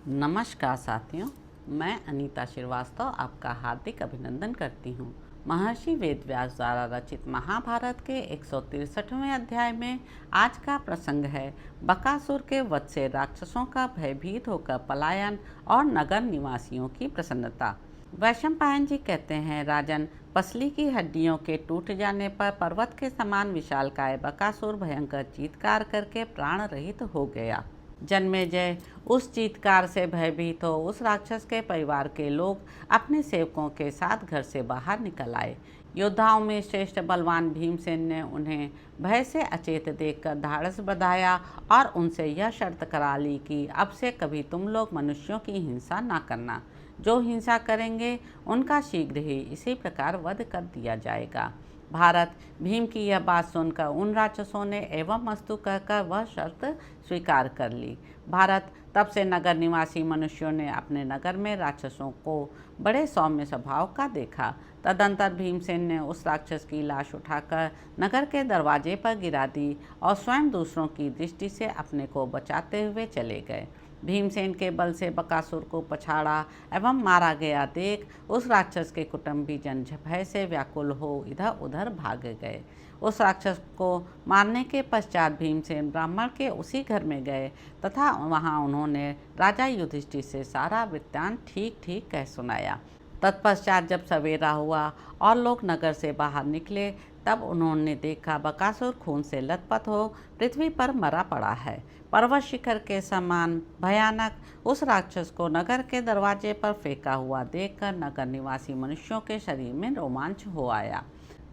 नमस्कार साथियों, मैं अनीता श्रीवास्तव आपका हार्दिक अभिनंदन करती हूँ। महर्षि वेदव्यास द्वारा रचित महाभारत के 163वें अध्याय में आज का प्रसंग है बकासुर के वध से राक्षसों का भयभीत होकर पलायन और नगर निवासियों की प्रसन्नता। वैशंपायन जी कहते हैं, राजन, पसली की हड्डियों के टूट जाने पर पर्वत के समान विशालकाय बकासुर भयंकर चीत्कार करके प्राण रहित हो गया। जन्मेजय उस चीत्कार से भयभीत हो उस राक्षस के परिवार के लोग अपने सेवकों के साथ घर से बाहर निकल आए। योद्धाओं में श्रेष्ठ बलवान भीमसेन ने उन्हें भय से अचेत देखकर धाड़स बंधाया और उनसे यह शर्त करा ली कि अब से कभी तुम लोग मनुष्यों की हिंसा ना करना। जो हिंसा करेंगे उनका शीघ्र ही इसी प्रकार वध कर दिया जाएगा। भारत भीम की यह बात सुनकर उन राक्षसों ने एवं अस्तु कहकर वह शर्त स्वीकार कर ली। भारत तब से नगर निवासी मनुष्यों ने अपने नगर में राक्षसों को बड़े सौम्य स्वभाव का देखा। तदंतर भीमसेन ने उस राक्षस की लाश उठाकर नगर के दरवाजे पर गिरा दी और स्वयं दूसरों की दृष्टि से अपने को बचाते हुए चले गए। भीमसेन के बल से बकासुर को पछाड़ा एवं मारा गया देख उस राक्षस के कुटुंबी जन भय से व्याकुल हो इधर उधर भाग गए। उस राक्षस को मारने के पश्चात भीमसेन ब्राह्मण के उसी घर में गए तथा वहां उन्होंने राजा युधिष्ठिर से सारा वृत्तांत ठीक ठीक कह सुनाया। तत्पश्चात जब सवेरा हुआ और लोग नगर से बाहर निकले तब उन्होंने देखा बकासुर खून से लथपथ हो पृथ्वी पर मरा पड़ा है। पर्वत शिखर के समान भयानक उस राक्षस को नगर के दरवाजे पर फेंका हुआ देखकर नगर निवासी मनुष्यों के शरीर में रोमांच हो आया।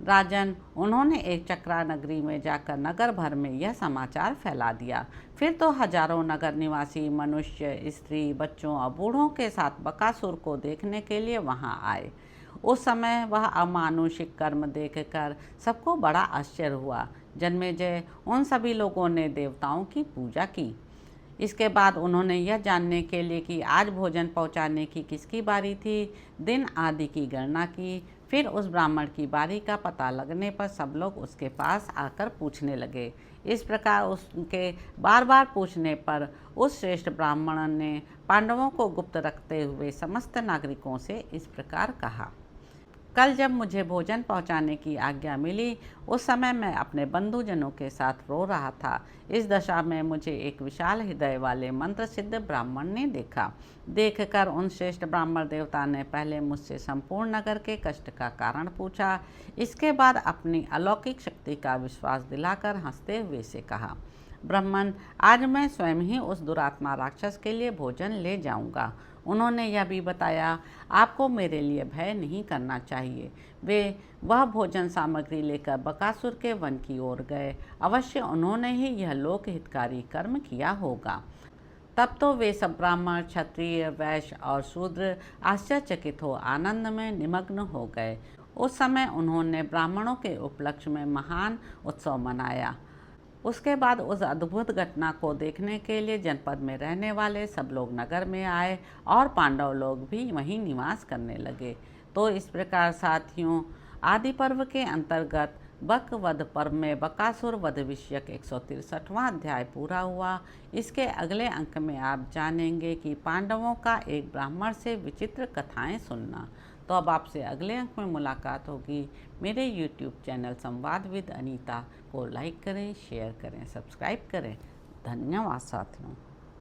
राजन, उन्होंने एक चक्रा नगरी में जाकर नगर भर में यह समाचार फैला दिया। फिर तो हजारों नगर निवासी मनुष्य, स्त्री, बच्चों और बूढ़ों के साथ बकासुर को देखने के लिए वहां आए। उस समय वह अमानुषिक कर्म देखकर सबको बड़ा आश्चर्य हुआ। जन्मेजय, उन सभी लोगों ने देवताओं की पूजा की। इसके बाद उन्होंने यह जानने के लिए कि आज भोजन पहुंचाने की किसकी बारी थी, दिन आदि की गणना की। फिर उस ब्राह्मण की बारी का पता लगने पर सब लोग उसके पास आकर पूछने लगे। इस प्रकार उसके बार बार पूछने पर उस श्रेष्ठ ब्राह्मण ने पांडवों को गुप्त रखते हुए समस्त नागरिकों से इस प्रकार कहा। कल जब मुझे भोजन पहुंचाने की आज्ञा मिली उस समय मैं अपने बंधुजनों के साथ रो रहा था। इस दशा में मुझे एक विशाल हृदय वाले मंत्र सिद्ध ब्राह्मण ने देखा। देखकर उन श्रेष्ठ ब्राह्मण देवता ने पहले मुझसे संपूर्ण नगर के कष्ट का कारण पूछा। इसके बाद अपनी अलौकिक शक्ति का विश्वास दिलाकर हंसते हुए से कहा, ब्राह्मण, आज मैं स्वयं ही उस दुरात्मा राक्षस के लिए भोजन ले जाऊंगा। उन्होंने यह भी बताया, आपको मेरे लिए भय नहीं करना चाहिए। वह भोजन सामग्री लेकर बकासुर के वन की ओर गए। अवश्य उन्होंने ही यह लोक हितकारी कर्म किया होगा। तब तो वे सब ब्राह्मण, क्षत्रिय, वैश्य और शूद्र आश्चर्यचकित हो आनंद में निमग्न हो गए। उस समय उन्होंने ब्राह्मणों के उपलक्ष्य में महान उत्सव मनाया। उसके बाद उस अद्भुत घटना को देखने के लिए जनपद में रहने वाले सब लोग नगर में आए और पांडव लोग भी वहीं निवास करने लगे। तो इस प्रकार साथियों, आदि पर्व के अंतर्गत बक वध पर्व में बकासुर वध विषयक 163वां अध्याय पूरा हुआ। इसके अगले अंक में आप जानेंगे कि पांडवों का एक ब्राह्मण से विचित्र कथाएं सुनना। तो अब आपसे अगले अंक में मुलाकात होगी। मेरे YouTube चैनल संवाद विद अनीता को लाइक करें, शेयर करें, सब्सक्राइब करें। धन्यवाद साथियों।